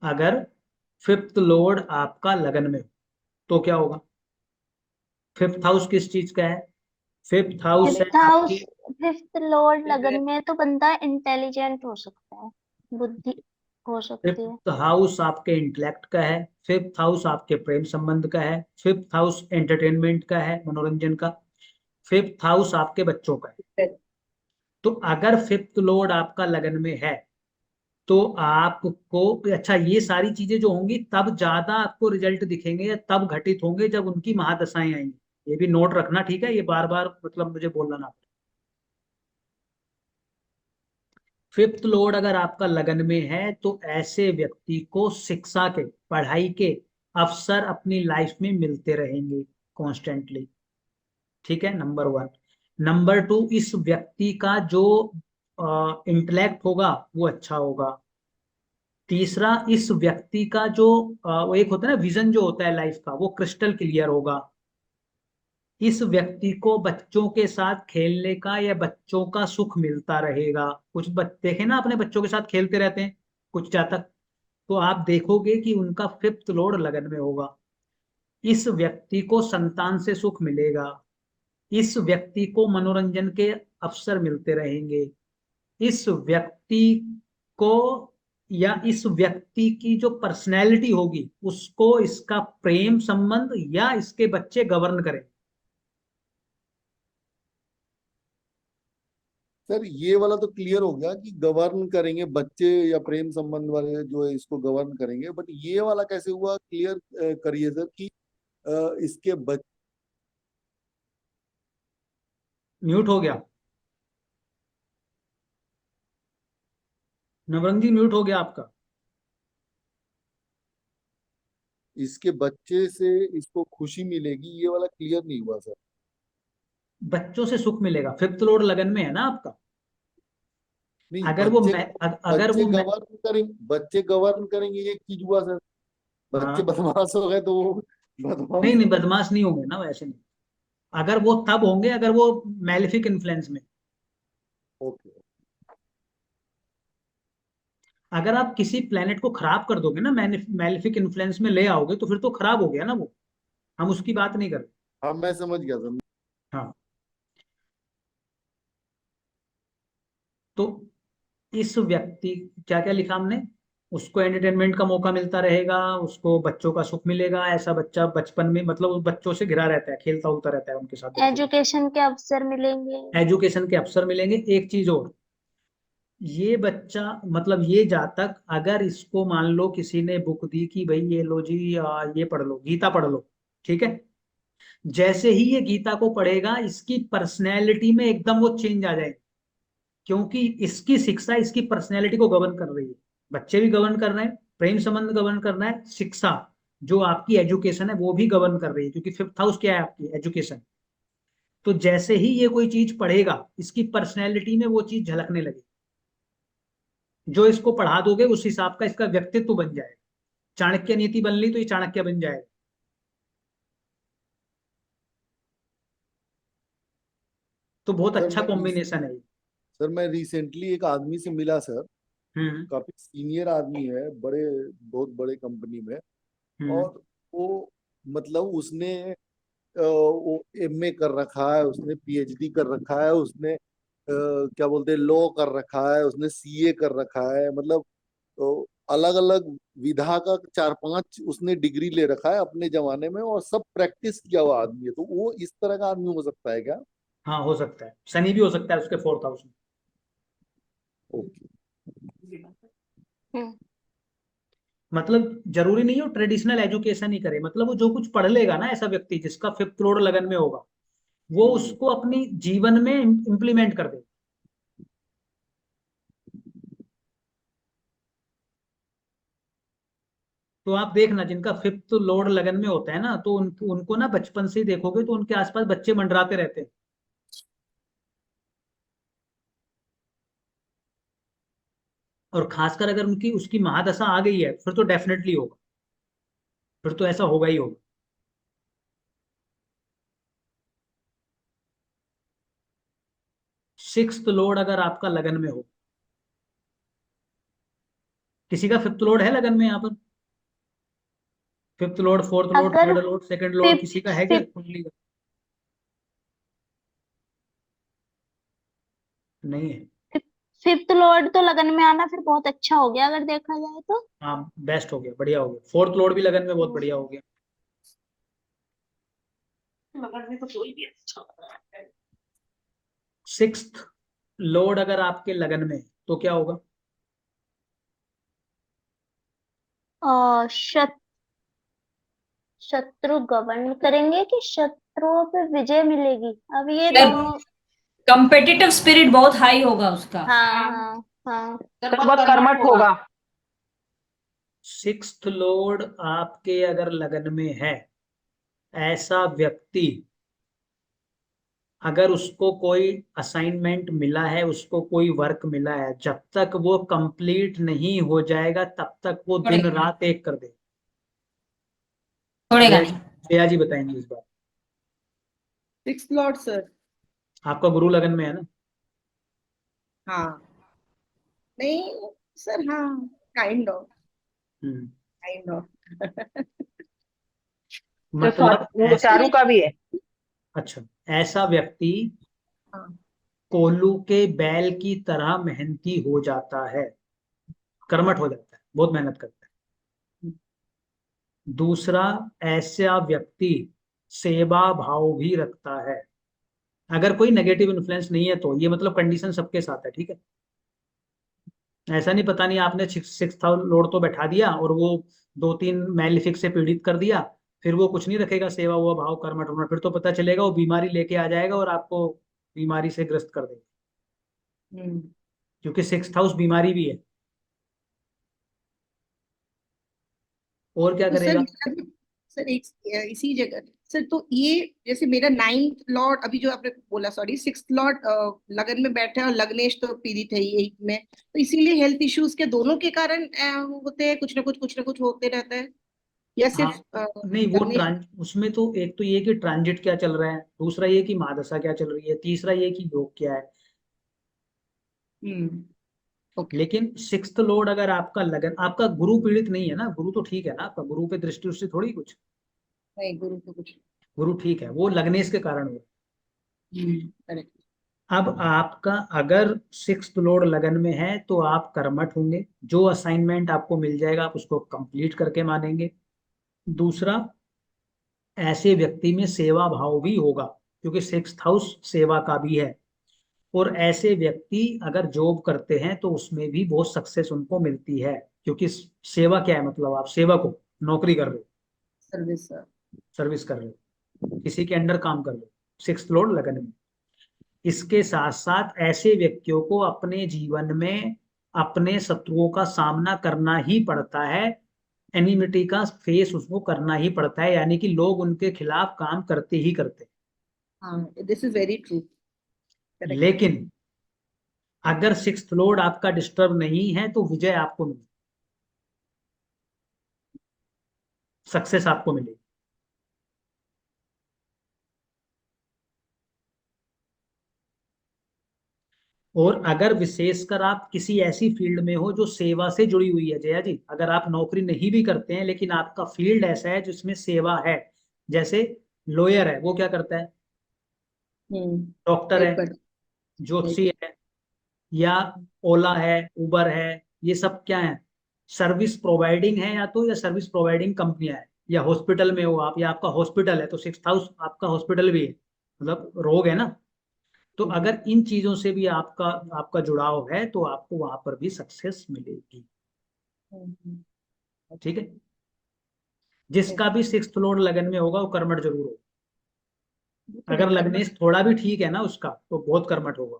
अगर fifth Lord आपका लगन में हो तो क्या होगा? फिफ्थ हाउस किस चीज का है? फिफ्थ हाउस है फिफ्थ हाउस, आपके। फिफ्थ लॉर्ड लगन में तो बंदा इंटेलिजेंट हो सकता है, बुद्धि हो सकती है। फिफ्थ हाउस आपके इंटेलेक्ट का है। फिफ्थ हाउस आपके प्रेम संबंध का है। फिफ्थ हाउस एंटरटेनमेंट का है, मनोरंजन का। फिफ्थ हाउस आपके बच्चों का है। तो अगर फिफ्थ लॉर्ड आपका लगन में है तो आपको, अच्छा, ये सारी चीजें जो होंगी तब ज्यादा आपको रिजल्ट दिखेंगे या तब घटित होंगे जब उनकी महादशाएं आएंगी। ये भी नोट रखना, ठीक है? ये बार बार मतलब मुझे बोलना ना पड़े। फिफ्थ लॉर्ड अगर आपका लगन में है तो ऐसे व्यक्ति को शिक्षा के, पढ़ाई के अवसर अपनी लाइफ में मिलते रहेंगे कॉन्स्टेंटली। ठीक है, नंबर वन। नंबर टू, इस व्यक्ति का जो इंटेलेक्ट होगा वो अच्छा होगा। तीसरा, इस व्यक्ति का जो वो एक होता है ना विजन जो होता है लाइफ का, वो क्रिस्टल क्लियर होगा। इस व्यक्ति को बच्चों के साथ खेलने का या बच्चों का सुख मिलता रहेगा। कुछ देखे ना, अपने बच्चों के साथ खेलते रहते हैं कुछ जातक, तो आप देखोगे कि उनका फिफ्थ लॉर्ड लगन में होगा। इस व्यक्ति को संतान से सुख मिलेगा। इस व्यक्ति को मनोरंजन के अवसर मिलते रहेंगे। इस व्यक्ति को, या इस व्यक्ति की जो पर्सनैलिटी होगी उसको इसका प्रेम संबंध या इसके बच्चे गवर्न करें। सर ये वाला तो क्लियर हो गया कि गवर्न करेंगे बच्चे, या प्रेम संबंध वाले जो है इसको गवर्न करेंगे, बट ये वाला कैसे हुआ, क्लियर करिए सर कि इसके बच्चे। म्यूट हो गया, नवरंग जी म्यूट हो गया आपका। इसके बच्चे से इसको खुशी मिलेगी, ये वाला क्लियर नहीं हुआ सर। बच्चों से सुख मिलेगा, फिफ्थ लॉर्ड लगन में है ना आपका। नहीं, अगर वो अगर बच्चे वो गवर्न करेंगे, बच्चे गवर्न करेंगे, ये एक चीज हुआ सर। बच्चे हाँ, बदमाश हो गए तो वो नहीं बदमाश। नहीं, बदमाश नहीं होंगे ना वैसे, नहीं। अगर वो तब होंगे अगर वो मैलिफिक इन्फ्लुएंस में। ओके। अगर आप किसी प्लेनेट को खराब कर दोगे ना, मैलिफिक इन्फ्लुएंस में ले आओगे, तो फिर तो खराब हो गया ना वो। हम उसकी बात नहीं कर रहे। हाँ मैं समझ गया सर। हाँ, तो इस व्यक्ति, क्या क्या लिखा हमने? उसको एंटरटेनमेंट का मौका मिलता रहेगा, उसको बच्चों का सुख मिलेगा। ऐसा बच्चा बचपन में मतलब उस बच्चों से घिरा रहता है, खेलता उलता रहता है उनके साथ बच्चों के। एजुकेशन के अवसर मिलेंगे। एजुकेशन के अवसर मिलेंगे। एक चीज और, ये बच्चा मतलब ये जातक, अगर इसको मान लो किसी ने बुक दी कि भाई ये लो जी, ये पढ़ लो, गीता पढ़ लो, ठीक है? जैसे ही ये गीता को पढ़ेगा इसकी पर्सनैलिटी में एकदम वो चेंज आ जाएगा, क्योंकि इसकी शिक्षा इसकी पर्सनैलिटी को गवर्न कर रही है। बच्चे भी गवर्न कर रहे हैं, प्रेम संबंध गवर्न कर रहा है, शिक्षा जो आपकी एजुकेशन है वो भी गवर्न कर रही है, क्योंकि फिफ्थ हाउस क्या है आपकी? एजुकेशन। तो जैसे ही ये कोई चीज पढ़ेगा इसकी पर्सनैलिटी में वो चीज झलकने लगी। जो इसको पढ़ा दोगे उस हिसाब का इसका व्यक्तित्व बन जाएगा। चाणक्य नीति बन ली तो ये चाणक्य बन जाएगा। तो बहुत सर अच्छा मैं कॉम्बिनेशन है ये। सर मैं रिसेंटली एक आदमी से मिला सर। हम्म। काफी सीनियर आदमी है, बड़े, बहुत बड़े कंपनी में। हम्म। और वो, मतलब उसने वो एमए कर रखा है, उसने पीएचडी कर रखा है, उसने क्या बोलते हैं लॉ कर रखा है, उसने सीए कर रखा है, मतलब अलग अलग विधा का चार पांच उसने डिग्री ले रखा है अपने जमाने में, और सब प्रैक्टिस किया हुआ आदमी है। तो वो इस तरह का आदमी हो सकता है क्या? हाँ, हो सकता है, शनि भी हो सकता है उसके फोर्थ हाउस में। ओके। हम्म। मतलब जरूरी नहीं हो ट्रेडिशनल एजुकेशन ही करे, मतलब वो जो कुछ पढ़ लेगा ना, ऐसा व्यक्ति जिसका फिफ्थ लॉर्ड लगन में होगा वो हम्म। उसको अपनी जीवन में इम्प्लीमेंट कर दे। तो आप देखना, जिनका फिफ्थ लॉर्ड लगन में होता है ना, तो उनको ना बचपन से ही देखोगे तो उनके आसपास बच्चे मंडराते रहते हैं। और खासकर अगर उनकी उसकी महादशा आ गई है फिर तो डेफिनेटली होगा, फिर तो ऐसा होगा ही होगा। सिक्स्थ लॉर्ड अगर आपका लगन में हो, किसी का फिफ्थ लॉर्ड है लगन में यहाँ पर? फिफ्थ लॉर्ड, फोर्थ लॉर्ड, अगर third Lord, second Lord, fifth किसी का है क्या फिफ्थ कुंडली का? नहीं है। फिफ्थ लॉर्ड तो लगन में आना फिर बहुत अच्छा हो गया अगर देखा जाए तो। हाँ, बेस्ट हो गया, बढ़िया हो गया। फोर्थ लॉर्ड भी लगन में बहुत बढ़िया हो गया। लगन में तो कोई भी अच्छा होता है। सिक्स्थ लॉर्ड अगर आपके लगन में है, तो क्या होगा? शत शत्रु गवर्न करेंगे कि शत्रुओं पे विजय मिलेगी, अब ये दोनों। कंपेटिटिव स्पिरिट बहुत हाई होगा उसका। हाँ हाँ हाँ। सर बहुत कर्मठ होगा। सिक्स्थ लॉर्ड आपके अगर लगन में है, ऐसा व्यक्ति अगर उसको कोई असाइनमेंट मिला है, उसको कोई वर्क मिला है, जब तक वो कंप्लीट नहीं हो जाएगा तब तक वो दिन रात एक कर दे। छोड़ेगा जया नहीं। जया जी बताएंगे इस बार। Six Lord sir. आपका गुरु लगन में है ना? हाँ नहीं सर, हाँ kind of, hmm. Kind of. मतलब वो चारू का भी है। अच्छा, ऐसा व्यक्ति हाँ। कोल्लू के बैल की तरह मेहनती हो जाता है, कर्मठ हो जाता है, बहुत मेहनत करता है। दूसरा, ऐसा व्यक्ति सेवा भाव भी रखता है। अगर कोई नेगेटिव इन्फ्लुएंस नहीं है तो ये मतलब कंडीशन सबके साथ है, ठीक है? ऐसा नहीं, पता नहीं आपने सिक्स लॉर्ड तो बैठा दिया और वो दो तीन मैलिफिक से पीड़ित कर दिया, फिर वो कुछ नहीं रखेगा सेवा हुआ भाव कर्मठ होना, फिर तो पता चलेगा वो बीमारी लेके आ जाएगा और आपको बीमारी से ग्रस्त कर देगा, हम्म। क्योंकि सिक्स हाउस बीमारी भी है। और क्या तो सर करेगा? सर एक इसी जगह सर, तो ये जैसे मेरा नाइन्थ लॉर्ड, अभी जो आपने बोला, सॉरी, सिक्स लॉर्ड लगन में बैठा है और लग्नेश तो पीड़ित है ही एक में, तो इसीलिए हेल्थ इश्यूज के दोनों के कारण होते हैं, कुछ ना कुछ होते रहता है, या हाँ, सिर्फ नहीं वो लग्नेश? उसमें तो एक तो ये कि ट्रांजिट क्या चल रहा है, दूसरा ये कि महादशा क्या चल रही है, तीसरा ये कि योग क्या है। हम्म। ओके। लेकिन सिक्स्थ लॉर्ड अगर आपका लगन, आपका गुरु पीड़ित नहीं है ना, गुरु तो ठीक है ना, आपका गुरु पे दृष्टि उससे थोड़ी कुछ। नहीं, गुरु को कुछ। गुरु ठीक है, वो लगनेश के कारण हुआ। करेक्ट। अब आपका अगर सिक्स्थ लॉर्ड लगन में है तो आप कर्मठ होंगे, जो असाइनमेंट आपको मिल जाएगा आप उसको कंप्लीट करके मानेंगे। दूसरा, ऐसे व्यक्ति में सेवा भाव भी होगा, क्योंकि सिक्स्थ हाउस सेवा का भी है। और ऐसे व्यक्ति अगर जॉब करते हैं तो उसमें भी बहुत सक्सेस उनको मिलती है, क्योंकि सेवा क्या है, मतलब आप सेवक हो, नौकरी कर रहे हो, सर्विस सर। सर्विस कर रहे हो, किसी के अंडर काम कर रहे हो, सिक्स्थ लॉर्ड लगन में। इसके साथ साथ ऐसे व्यक्तियों को अपने जीवन में अपने शत्रुओं का सामना करना ही पड़ता है, एनिमिटी का फेस उसको करना ही पड़ता है, यानी कि लोग उनके खिलाफ काम करते ही करते हैं। हाँ, this is very true. Correct. लेकिन अगर सिक्स्थ लॉर्ड आपका डिस्टर्ब नहीं है तो विजय आपको मिलेगी, सक्सेस आपको मिलेगी। और अगर विशेषकर आप किसी ऐसी फील्ड में हो जो सेवा से जुड़ी हुई है, जया जी, अगर आप नौकरी नहीं भी करते हैं लेकिन आपका फील्ड ऐसा है जिसमें सेवा है, जैसे लॉयर है, वो क्या करता है? डॉक्टर है, पेपर। ज्योतिषी है, या ओला है, उबर है, ये सब क्या है? सर्विस प्रोवाइडिंग है, या तो या सर्विस प्रोवाइडिंग कंपनियां है। या हॉस्पिटल में हो आप, या आपका हॉस्पिटल है तो सिक्स हाउस आपका हॉस्पिटल भी है, मतलब रोग है ना। तो अगर इन चीजों से भी आपका आपका जुड़ाव है तो आपको वहां पर भी सक्सेस मिलेगी, ठीक है? जिसका भी सिक्स्थ लॉर्ड लगन में होगा वो कर्मठ जरूर होगा। अगर लग्नेश थोड़ा भी ठीक है ना उसका, तो बहुत कर्मठ होगा।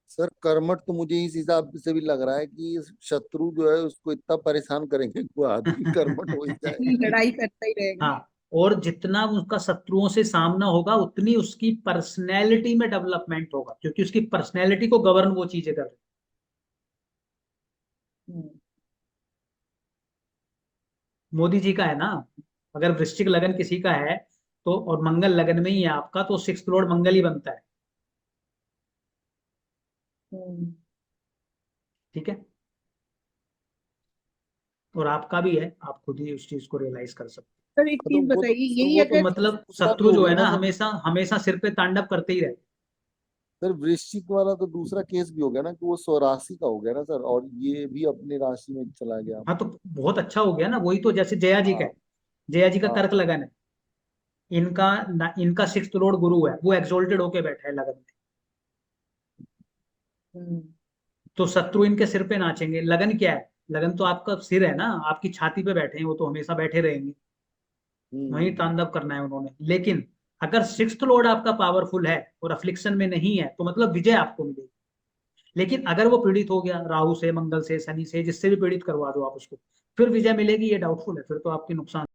सर कर्मठ तो मुझे इस हिसाब से भी लग रहा है कि शत्रु जो है उसको इतना परेशान करेंगे कि वो आदमी कर्मठ हो ही जाए। लड़ाई करता ही रहेगा। हाँ, और जितना उसका शत्रुओं से सामना होगा उतनी उसकी पर्सनैलिटी में डेवलपमेंट होगा, क्योंकि उसकी पर्सनैलिटी को गवर्न वो चीजें कर रही। हम्म। मोदी जी का है ना, अगर वृश्चिक लगन किसी का है तो, और मंगल लगन में ही है आपका, तो सिक्स्थ लॉर्ड मंगल ही बनता है। हम्म। ठीक है, और आपका भी है, आप खुद ही उस चीज को रियलाइज कर सकते सर एक चीज वो तो बताइए, यही वो तो हो। अगर मतलब दूसरा भी शत्रु हो जो गया है ना ना सर। हमेशा हमेशा सिर पे तांडव करते ही रहते। सर वृश्चिक वाला तो दूसरा केस भी हो गया ना कि वो स्वराशि का हो गया ना सर, और ये भी अपनी राशि में चला गया। हाँ तो बहुत अच्छा हो गया ना, वही तो जैसे जया जी का हाँ है, जया जी का हाँ। कर्क लगन है, इनका 6th लॉर्ड गुरु है, वो एक्सोल्टेड होके बैठा है लगन में, हम्म, तो शत्रु इनके सिर पे नाचेंगे। लगन क्या है, लगन तो आपका सिर है ना, आपकी छाती पे बैठे हैं, वो तो हमेशा बैठे रहेंगे, वहीं हम्म तांडव करना है उन्होंने। लेकिन अगर 6th लॉर्ड आपका पावरफुल है और अफ्लिक्शन में नहीं है, तो मतलब विजय आपको मिलेगी। लेकिन अगर वो पीड़ित हो गया राहु से, मंगल से, शनि से, जिससे भी पीड़ित करवा दो आप उसको, फिर विजय मिलेगी ये डाउटफुल है, फिर तो आपकी नुकसान